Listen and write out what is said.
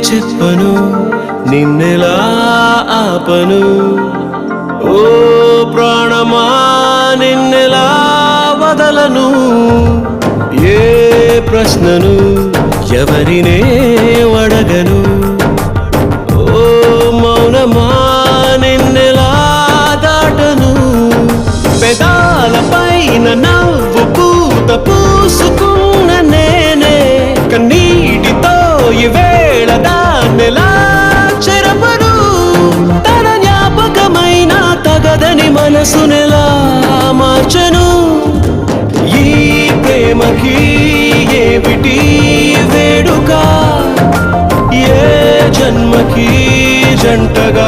చెప్పను నిన్నెలా ఆపను ఓ ప్రాణమా నిన్నెలా వదలను ఏ ప్రశ్నను ఎవరినే అడగను ఓ మౌనమా నిన్నెలా దాటను పెదాలపైన నవ్వు పూత పూసుకున్న నేనే కన్నీటితో ఈవేళ దాన్నెలా చెరపను తన జ్ఞాపకమైన తగదని మనసునెలా మార్చను ఈ ప్రేమకి ఏమిటి వేడుక ఏ జన్మకి జంటగా